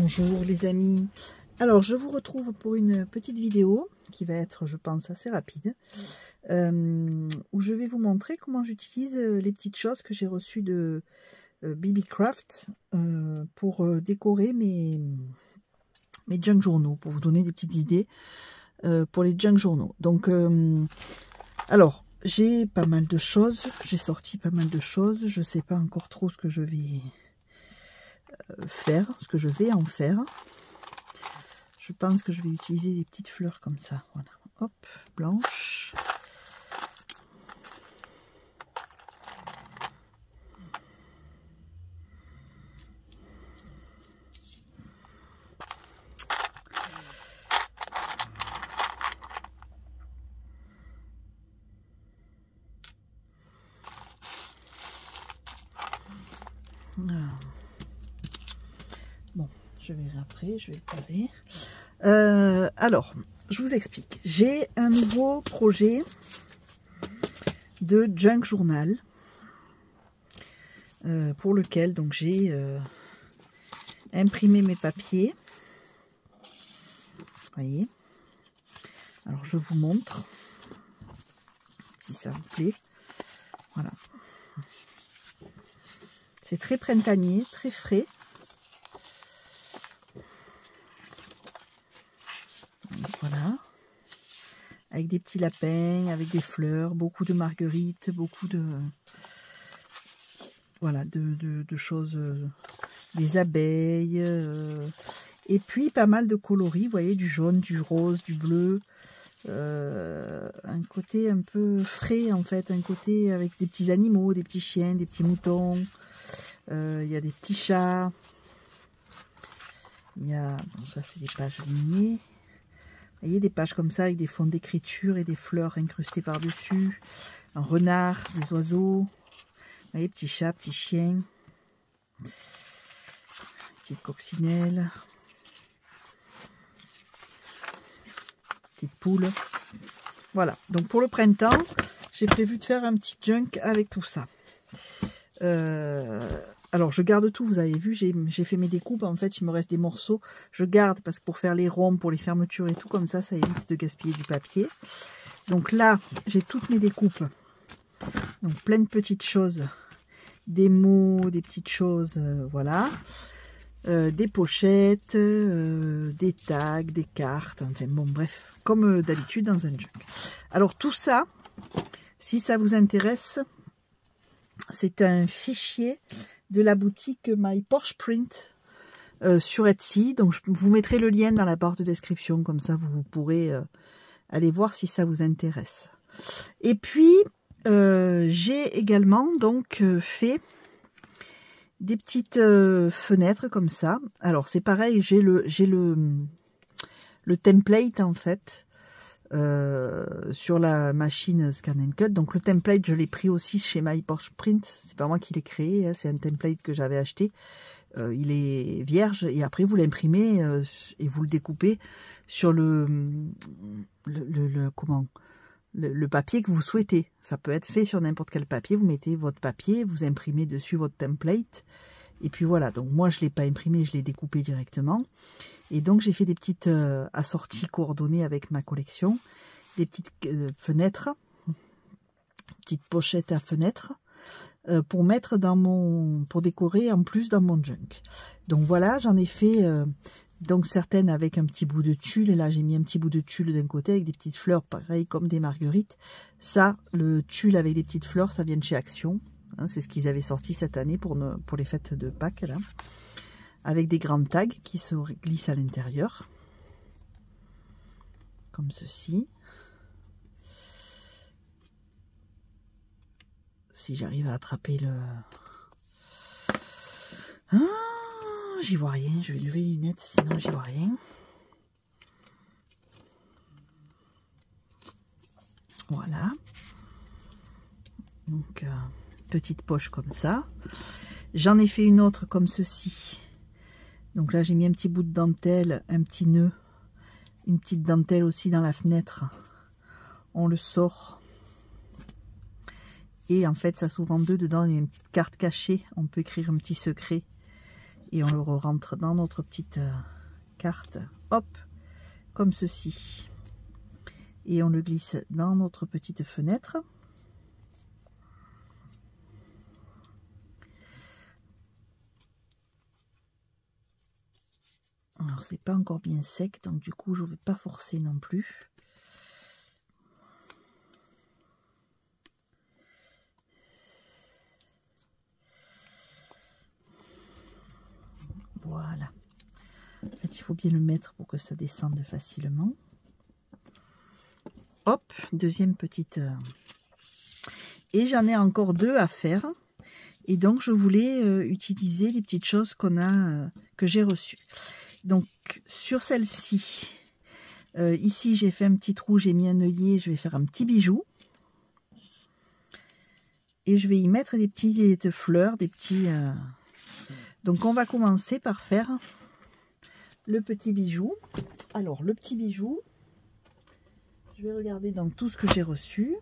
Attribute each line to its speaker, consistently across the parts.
Speaker 1: Bonjour les amis, alors je vous retrouve pour une petite vidéo qui va être, je pense, assez rapide, où je vais vous montrer comment j'utilise les petites choses que j'ai reçues de BBCraft pour décorer mes junk journaux, pour vous donner des petites idées pour les junk journaux. Donc, alors, j'ai pas mal de choses, j'ai sorti pas mal de choses, je sais pas encore trop ce que je vais faire, ce que je vais en faire. Je pense que je vais utiliser des petites fleurs comme ça, voilà, hop, blanches. Voilà. Bon, je verrai après, je vais le poser. Alors, je vous explique. J'ai un nouveau projet de junk journal pour lequel donc j'ai imprimé mes papiers. Vous voyez. Alors, je vous montre si ça vous plaît. Voilà. C'est très printanier, très frais. Voilà, avec des petits lapins, avec des fleurs, beaucoup de marguerites, beaucoup de voilà de choses, des abeilles, et puis pas mal de coloris, vous voyez, du jaune, du rose, du bleu, un côté un peu frais en fait, un côté avec des petits animaux, des petits chiens, des petits moutons, il y a des petits chats, il y a, bon, ça c'est des pages lignées. Vous voyez, des pages comme ça avec des fonds d'écriture et des fleurs incrustées par-dessus. Un renard, des oiseaux. Vous voyez, petits chats, petits chiens. Petite coccinelle. Petite poule. Voilà. Donc pour le printemps, j'ai prévu de faire un petit junk avec tout ça. Alors je garde tout, vous avez vu, j'ai fait mes découpes, en fait il me reste des morceaux, je garde parce que pour faire les ronds, pour les fermetures et tout, comme ça évite de gaspiller du papier. Donc là j'ai toutes mes découpes, donc plein de petites choses, des mots, des petites choses, voilà, des pochettes, des tags, des cartes, enfin bon bref, comme d'habitude dans un junk. Alors tout ça, si ça vous intéresse, c'est un fichier de la boutique My Porsche Print sur Etsy. Donc je vous mettrai le lien dans la barre de description, comme ça vous pourrez aller voir si ça vous intéresse. Et puis j'ai également donc fait des petites fenêtres comme ça. Alors c'est pareil, j'ai le template en fait. Sur la machine Scan & Cut. Donc le template, je l'ai pris aussi chez My Porsche Print. C'est pas moi qui l'ai créé, hein, c'est un template que j'avais acheté. Il est vierge et après vous l'imprimez et vous le découpez sur le papier que vous souhaitez. Ça peut être fait sur n'importe quel papier. Vous mettez votre papier, vous imprimez dessus votre template. Et puis voilà, donc moi je ne l'ai pas imprimé, je l'ai découpé directement. Et donc j'ai fait des petites assorties coordonnées avec ma collection. Des petites fenêtres, petites pochettes à fenêtres, pour mettre dans pour décorer en plus dans mon junk. Donc voilà, j'en ai fait donc certaines avec un petit bout de tulle. Et là j'ai mis un petit bout de tulle d'un côté avec des petites fleurs, pareil comme des marguerites. Ça, le tulle avec les petites fleurs, ça vient de chez Action. Hein, c'est ce qu'ils avaient sorti cette année pour les fêtes de Pâques, là. Avec des grandes tags qui se glissent à l'intérieur. Comme ceci. Si j'arrive à attraper le... Ah, j'y vois rien. Je vais lever les lunettes, sinon j'y vois rien. Voilà. Donc, petite poche comme ça. J'en ai fait une autre comme ceci. Donc là, j'ai mis un petit bout de dentelle, un petit nœud, une petite dentelle aussi dans la fenêtre. On le sort. Et en fait, ça s'ouvre en deux. Dedans, il y a une petite carte cachée. On peut écrire un petit secret. Et on le rentre dans notre petite carte, hop, comme ceci. Et on le glisse dans notre petite fenêtre. Alors c'est pas encore bien sec, donc du coup je ne vais pas forcer non plus. Voilà. En fait, il faut bien le mettre pour que ça descende facilement. Hop, deuxième petite. Et j'en ai encore 2 à faire. Et donc, je voulais utiliser les petites choses qu'on a, que j'ai reçues. Donc, sur celle-ci, ici, j'ai fait un petit trou, j'ai mis un œillet, je vais faire un petit bijou. Et je vais y mettre des petites fleurs, des petits... Donc, on va commencer par faire le petit bijou. Alors, le petit bijou, je vais regarder dans tout ce que j'ai reçu.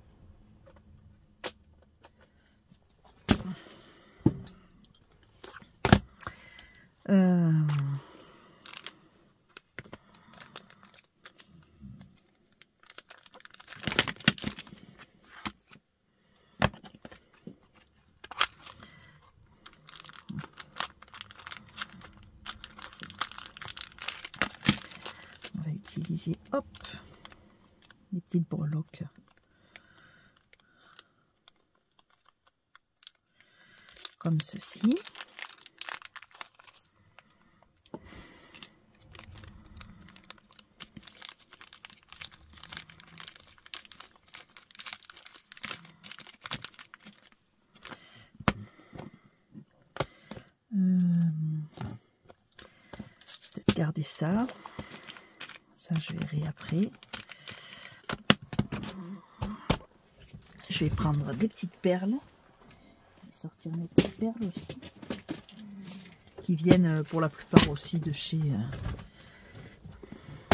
Speaker 1: On va utiliser, hop, des petites breloques. Comme ceci. Peut-être garder ça. Ça, je verrai après. Je vais prendre des petites perles. Je vais sortir mes petites perles aussi. Qui viennent pour la plupart aussi de chez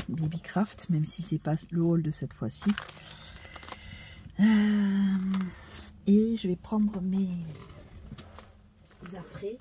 Speaker 1: Babycraft, même si c'est pas le haul de cette fois-ci. Et je vais prendre mes apprêts.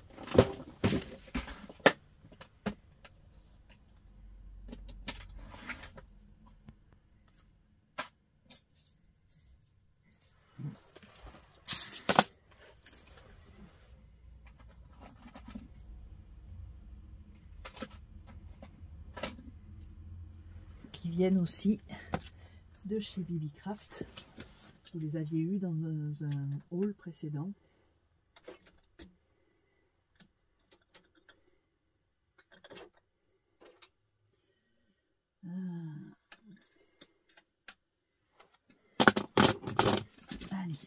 Speaker 1: Qui viennent aussi de chez Babycraft. Vous les aviez eu dans un haul précédent. Allez.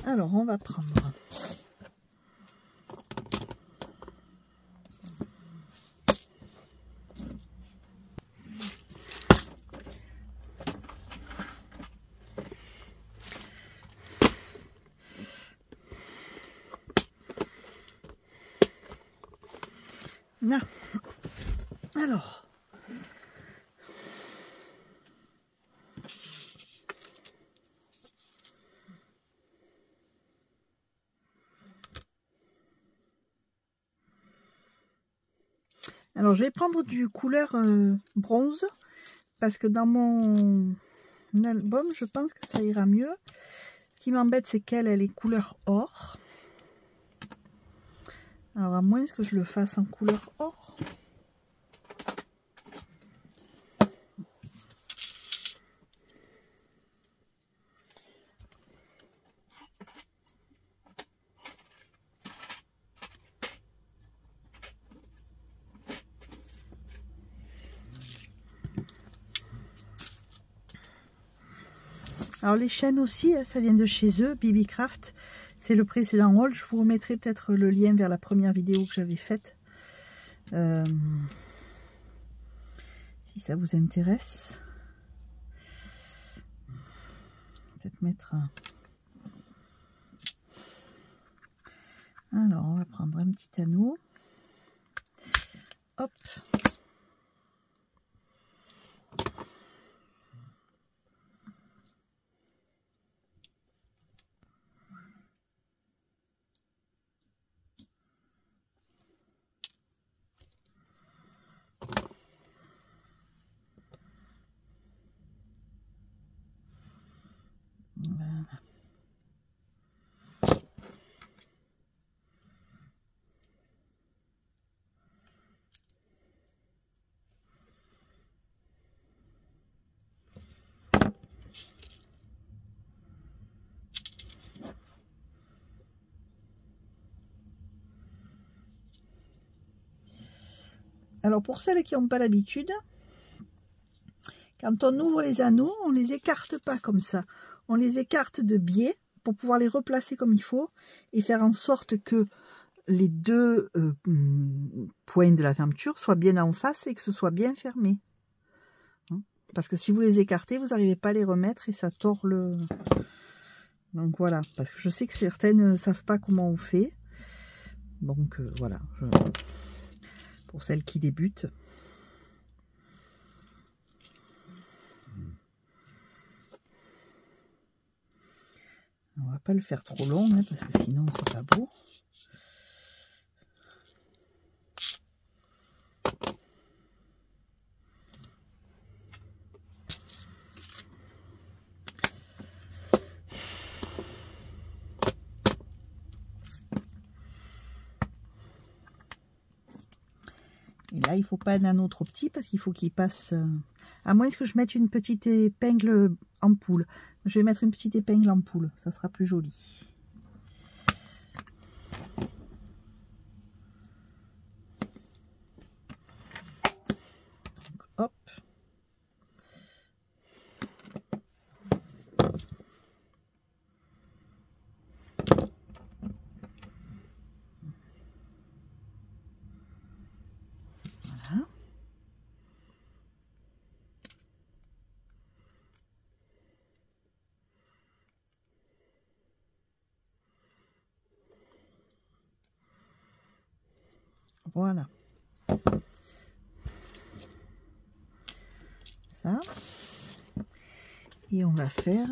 Speaker 1: Alors on va prendre là. Alors je vais prendre du couleur bronze parce que dans mon album je pense que ça ira mieux. Ce qui m'embête c'est qu'elle est couleur or. Alors à moins que je le fasse en couleur or. Alors les chaînes aussi, ça vient de chez eux, Babycraft. C'est le précédent haul. Je vous remettrai peut-être le lien vers la première vidéo que j'avais faite. Si ça vous intéresse. Peut-être mettre... Alors on va prendre un petit anneau. Hop. Alors pour celles qui n'ont pas l'habitude, quand on ouvre les anneaux, on les écarte pas comme ça. On les écarte de biais pour pouvoir les replacer comme il faut et faire en sorte que les deux points de la fermeture soient bien en face et que ce soit bien fermé. Parce que si vous les écartez, vous n'arrivez pas à les remettre et ça tord le... Donc voilà, parce que je sais que certaines ne savent pas comment on fait. Donc voilà, pour celles qui débutent. On va pas le faire trop long, hein, parce que sinon c'est pas beau. Et là, il faut pas un anneau trop petit parce qu'il faut qu'il passe... À moins que je mette une petite épingle ampoule. Je vais mettre une petite épingle ampoule, ça sera plus joli. Donc, hop. Voilà. Voilà. Ça. Et on va faire...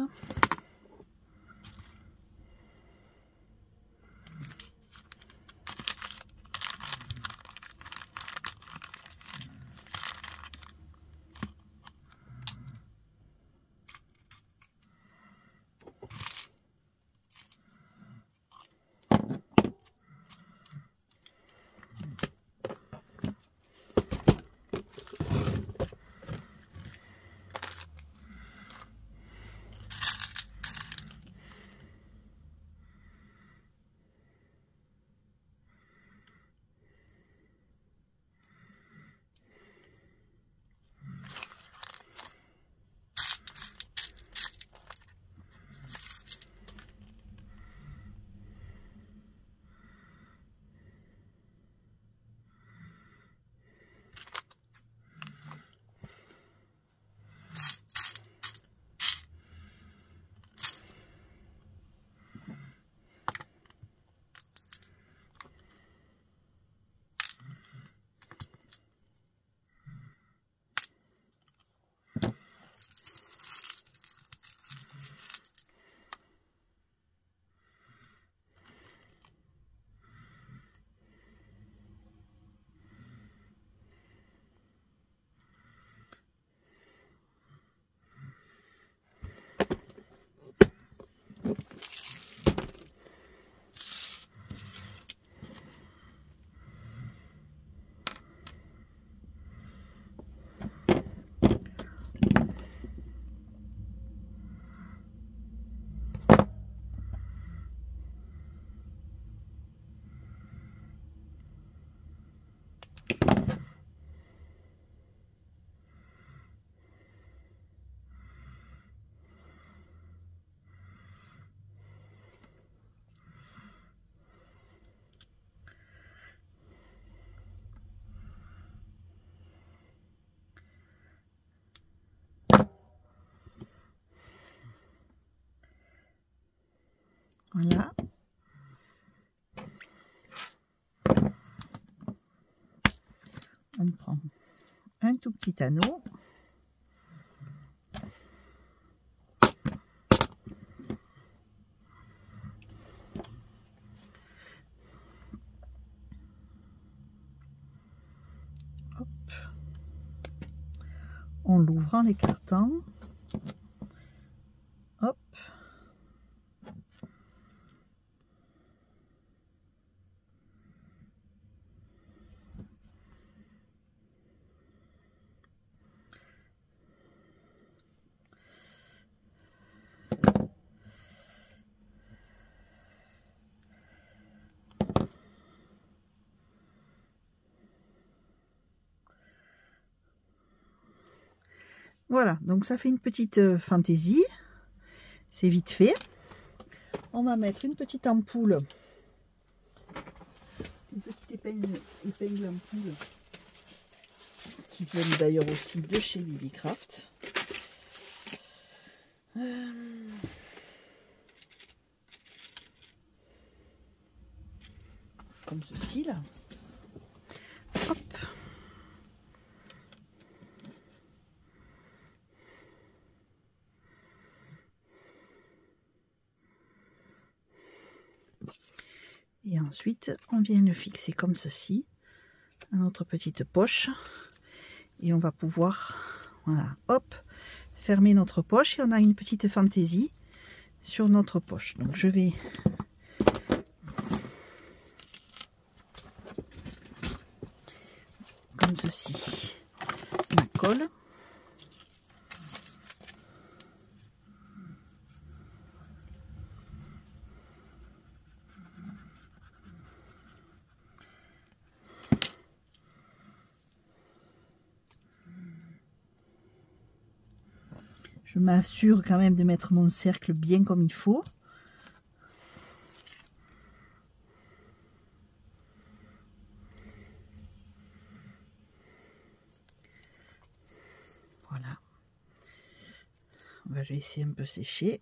Speaker 1: Voilà. On prend un tout petit anneau. Hop. On l'ouvre en l'écartant. Hop. Voilà, donc ça fait une petite fantaisie. C'est vite fait. On va mettre une petite ampoule. Une petite épingle ampoule. Qui viennent d'ailleurs aussi de chez Bibicraft. Comme ceci là. Hop. Et ensuite, on vient le fixer comme ceci à notre petite poche. Et on va pouvoir, voilà, hop, fermer notre poche. Et on a une petite fantaisie sur notre poche. Donc je vais comme ceci ma colle. Je m'assure quand même de mettre mon cercle bien comme il faut. Voilà. On va laisser un peu sécher.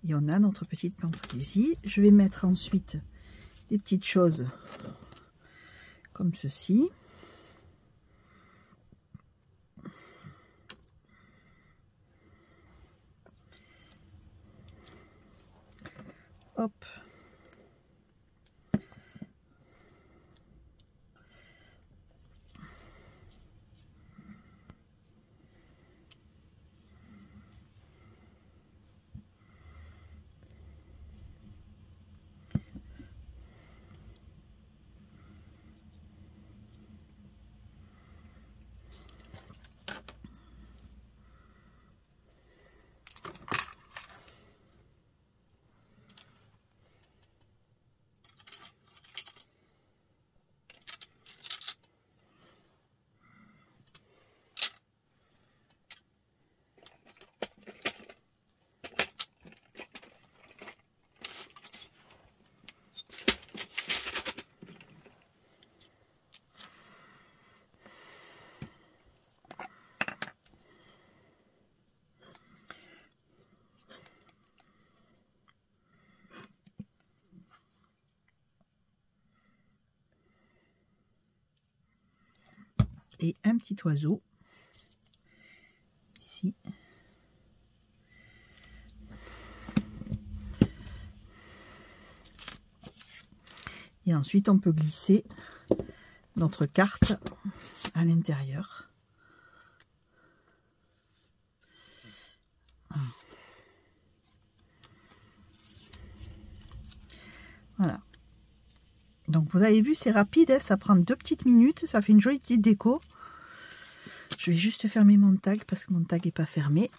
Speaker 1: Et on a notre petite fantaisie. Je vais mettre ensuite des petites choses comme ceci. Hop. Et un petit oiseau ici. Et ensuite on peut glisser notre carte à l'intérieur. Voilà. Donc vous avez vu, c'est rapide, hein, ça prend 2 petites minutes, ça fait une jolie petite déco. Je vais juste fermer mon tag parce que mon tag n'est pas fermé.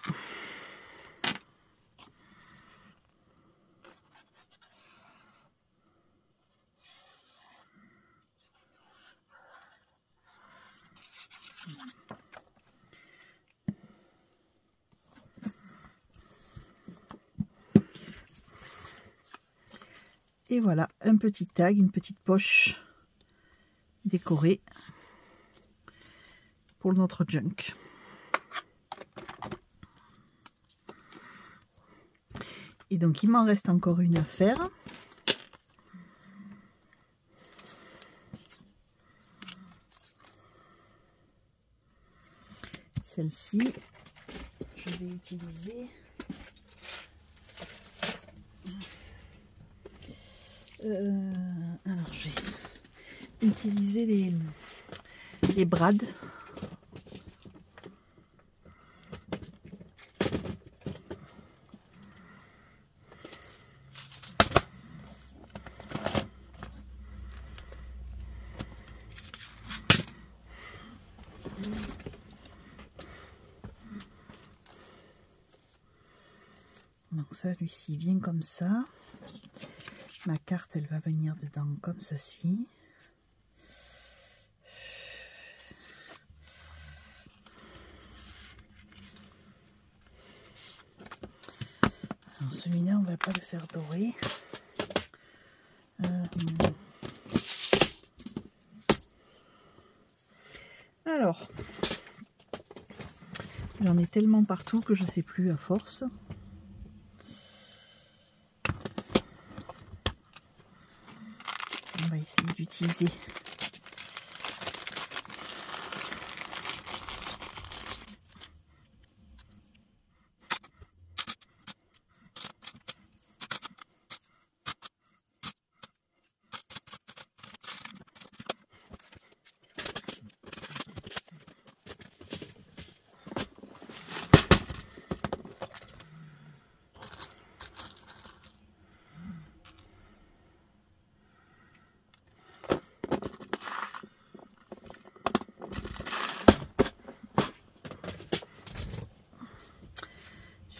Speaker 1: Et voilà, un petit tag, une petite poche décorée pour notre junk. Et donc il m'en reste encore une à faire. Celle-ci, je vais utiliser alors je vais utiliser les brades. Donc ça, celui-ci vient comme ça. Ma carte, elle va venir dedans comme ceci. pas le faire dorer. Alors, j'en ai tellement partout que je sais plus à force. On va essayer d'utiliser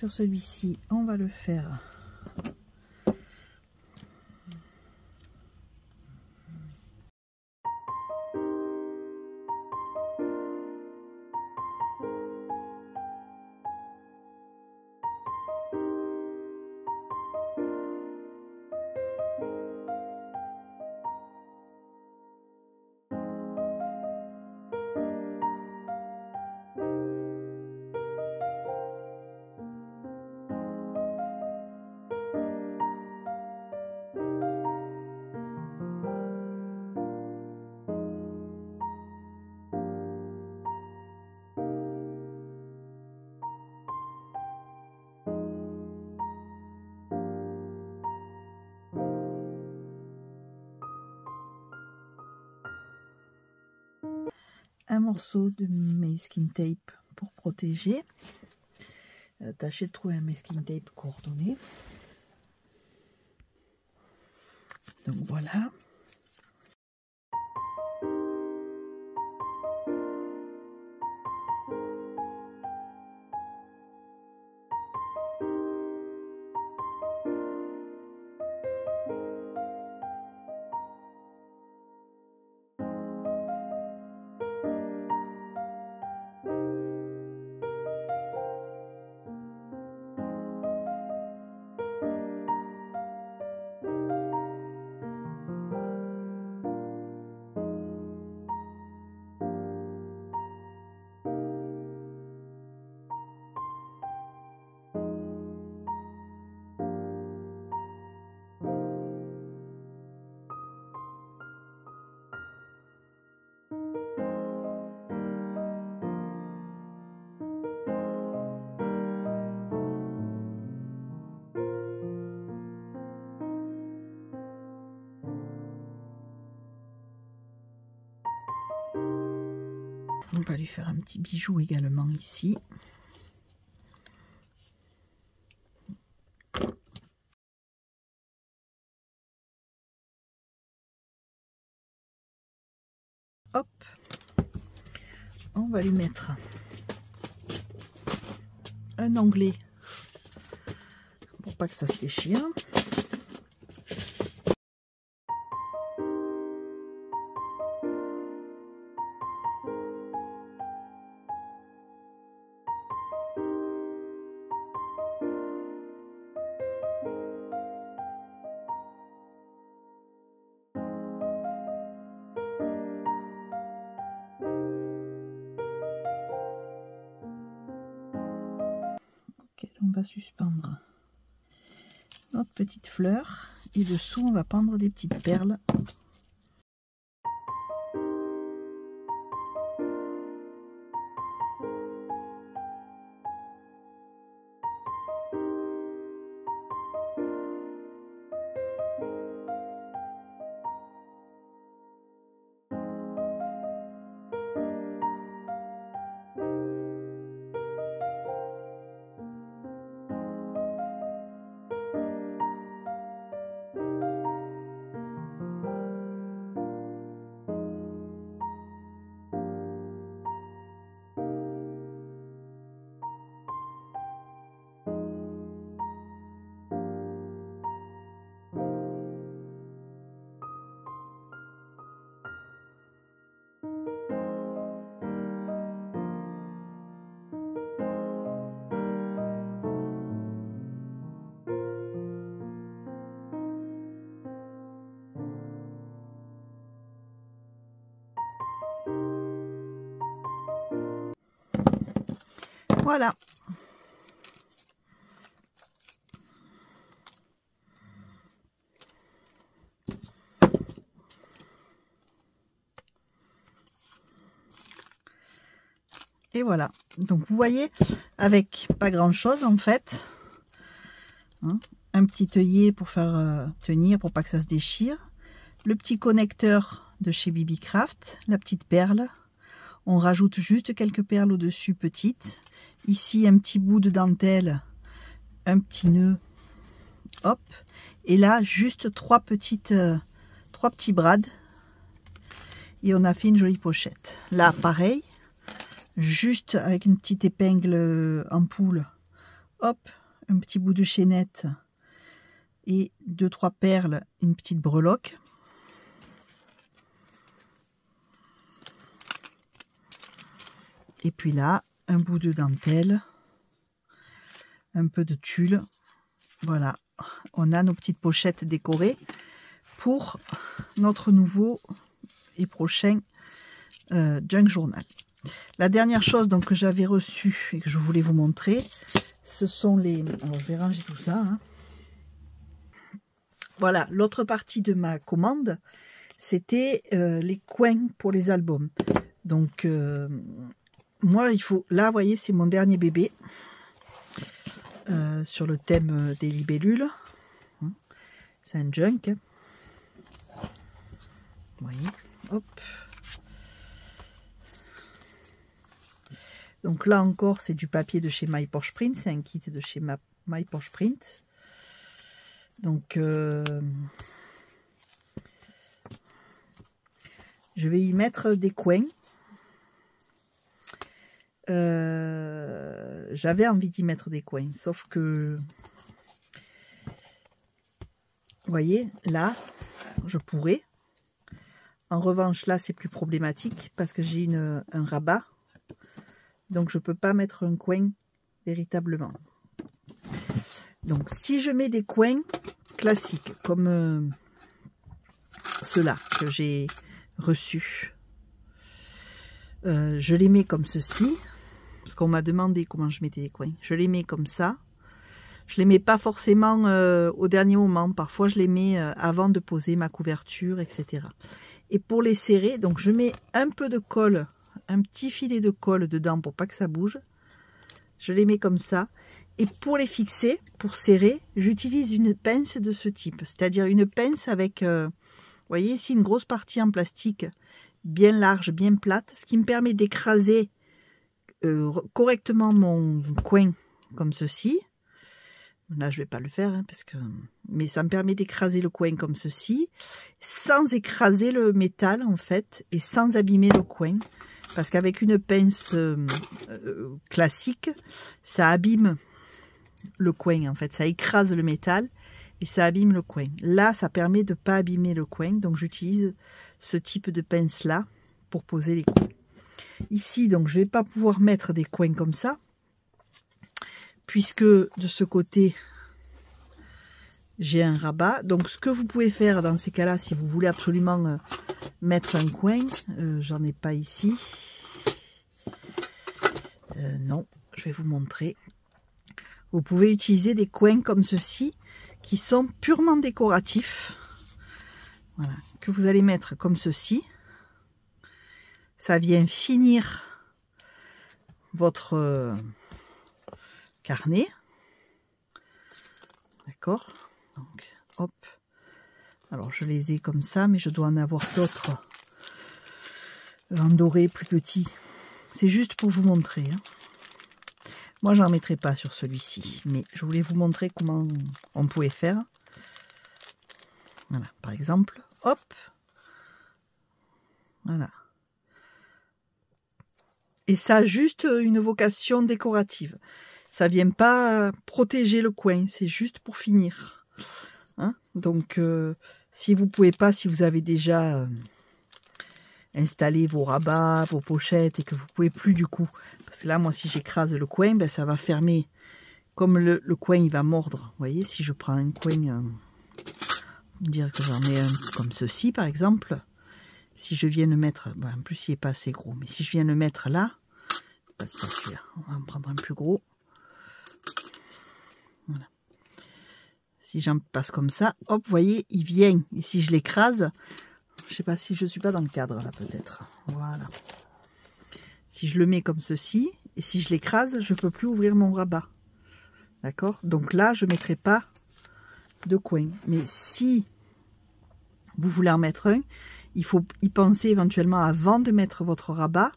Speaker 1: sur celui-ci, on va le faire un morceau de masking tape pour protéger. Tâchez de trouver un masking tape coordonné. Donc voilà. On va lui faire un petit bijou également ici. Hop, on va lui mettre un onglet pour pas que ça se déchire. On va suspendre notre petite fleur et dessous on va prendre des petites perles. Voilà. Et voilà. Donc vous voyez, avec pas grand chose en fait. Hein, un petit œillet pour faire tenir, pour pas que ça se déchire. Le petit connecteur de chez BB Craft, la petite perle. On rajoute juste quelques perles au-dessus petites. Ici, un petit bout de dentelle, un petit nœud. Hop. Et là, juste trois petits brades. Et on a fait une jolie pochette. Là, pareil. Juste avec une petite épingle en poule. Hop. Un petit bout de chaînette. Et 2-3 perles. Une petite breloque. Et puis là, un bout de dentelle, un peu de tulle. Voilà, on a nos petites pochettes décorées pour notre nouveau et prochain Junk Journal. La dernière chose donc, que j'avais reçue et que je voulais vous montrer, ce sont les... Alors je vais ranger tout ça. Hein. Voilà, l'autre partie de ma commande, c'était les coins pour les albums. Donc... moi, il faut... Là, vous voyez, c'est mon dernier bébé. Sur le thème des libellules. C'est un junk. Vous voyez. Hop. Donc là encore, c'est du papier de chez My Porsche Print. C'est un kit de chez My Porsche Print. Donc... je vais y mettre des coins. J'avais envie d'y mettre des coins, sauf que vous voyez, là je pourrais. En revanche, là c'est plus problématique parce que j'ai un rabat, donc je peux pas mettre un coin véritablement. Donc si je mets des coins classiques comme ceux-là que j'ai reçus, je les mets comme ceci. Parce qu'on m'a demandé comment je mettais les coins. Je les mets comme ça. Je les mets pas forcément au dernier moment. Parfois, je les mets avant de poser ma couverture, etc. Et pour les serrer, donc je mets un peu de colle, un petit filet de colle dedans pour pas que ça bouge. Je les mets comme ça. Et pour les fixer, pour serrer, j'utilise une pince de ce type. C'est-à-dire une pince avec, vous voyez ici, une grosse partie en plastique bien large, bien plate. Ce qui me permet d'écraser correctement mon coin comme ceci. Là je vais pas le faire hein, parce que mais ça me permet d'écraser le coin comme ceci sans écraser le métal en fait et sans abîmer le coin parce qu'avec une pince classique ça abîme le coin en fait, ça écrase le métal et ça abîme le coin. Là ça permet de pas abîmer le coin, donc j'utilise ce type de pince là pour poser les coins. Ici, donc, je ne vais pas pouvoir mettre des coins comme ça, puisque de ce côté, j'ai un rabat. Donc, ce que vous pouvez faire dans ces cas-là, si vous voulez absolument mettre un coin, j'en ai pas ici. Non, je vais vous montrer. Vous pouvez utiliser des coins comme ceci, qui sont purement décoratifs. Voilà, que vous allez mettre comme ceci. Ça vient finir votre carnet. D'accord? Donc, hop. Alors, je les ai comme ça, mais je dois en avoir d'autres en doré plus petits. C'est juste pour vous montrer. Hein. Moi, j'en mettrai pas sur celui-ci, mais je voulais vous montrer comment on pouvait faire. Voilà, par exemple, hop. Voilà. Et ça a juste une vocation décorative. Ça vient pas protéger le coin, c'est juste pour finir. Hein? Donc, si vous pouvez pas, si vous avez déjà installé vos rabats, vos pochettes et que vous pouvez plus du coup, parce que là, moi, si j'écrase le coin, ben, ça va fermer. Comme le coin, il va mordre. Vous voyez, si je prends un coin, dire que j'en ai un comme ceci, par exemple. Si je viens le mettre, ben, en plus, il n'est pas assez gros, mais si je viens le mettre là, pas si celui-là. On va en prendre un plus gros. Voilà. Si j'en passe comme ça, hop, vous voyez, il vient. Et si je l'écrase, je sais pas si je suis pas dans le cadre là peut-être. Voilà. Si je le mets comme ceci, et si je l'écrase, je peux plus ouvrir mon rabat. D'accord? Donc là, je ne mettrai pas de coin. Mais si vous voulez en mettre un, il faut y penser éventuellement avant de mettre votre rabat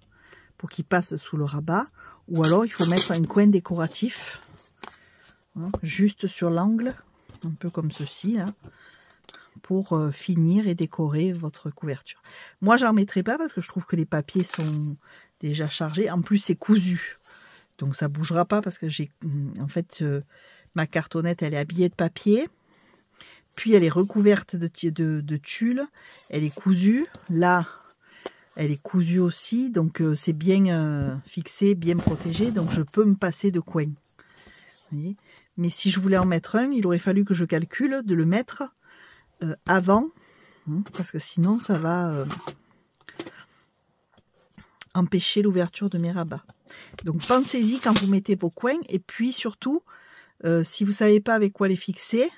Speaker 1: pour qu'il passe sous le rabat. Ou alors, il faut mettre un coin décoratif, hein, juste sur l'angle, un peu comme ceci, là, pour finir et décorer votre couverture. Moi, j'en mettrai pas parce que je trouve que les papiers sont déjà chargés. En plus, c'est cousu. Donc, ça bougera pas parce que j'ai... En fait, ma cartonnette, elle est habillée de papier. Puis, elle est recouverte de tulle. Elle est cousue. Là, elle est cousue aussi. Donc, c'est bien fixé, bien protégé. Donc, je peux me passer de coin. Vous voyez ? Mais si je voulais en mettre un, il aurait fallu que je calcule de le mettre avant. Parce que sinon, ça va empêcher l'ouverture de mes rabats. Donc, pensez-y quand vous mettez vos coins. Et puis, surtout, si vous ne savez pas avec quoi les fixer,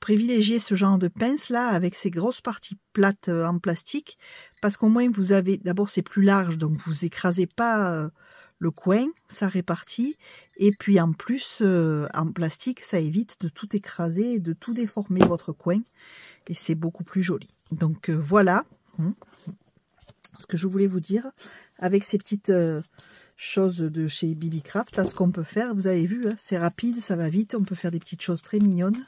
Speaker 1: privilégiez ce genre de pince-là avec ces grosses parties plates en plastique. Parce qu'au moins, vous avez... D'abord, c'est plus large, donc vous écrasez pas le coin, ça répartit. Et puis, en plus, en plastique, ça évite de tout écraser et de tout déformer votre coin. Et c'est beaucoup plus joli. Donc, voilà ce que je voulais vous dire avec ces petites... choses de chez BB Craft. Là, ce qu'on peut faire, vous avez vu, hein, c'est rapide, ça va vite. On peut faire des petites choses très mignonnes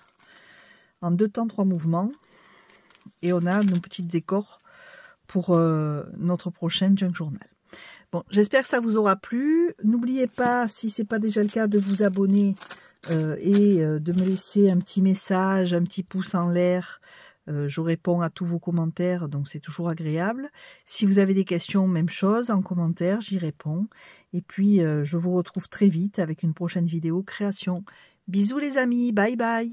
Speaker 1: en 2 temps 3 mouvements. Et on a nos petites décors pour notre prochain Junk Journal. Bon, j'espère que ça vous aura plu. N'oubliez pas, si ce n'est pas déjà le cas, de vous abonner et de me laisser un petit message, un petit pouce en l'air. Je réponds à tous vos commentaires, donc c'est toujours agréable. Si vous avez des questions, même chose, en commentaire, j'y réponds. Et puis, je vous retrouve très vite avec une prochaine vidéo création. Bisous les amis, bye bye!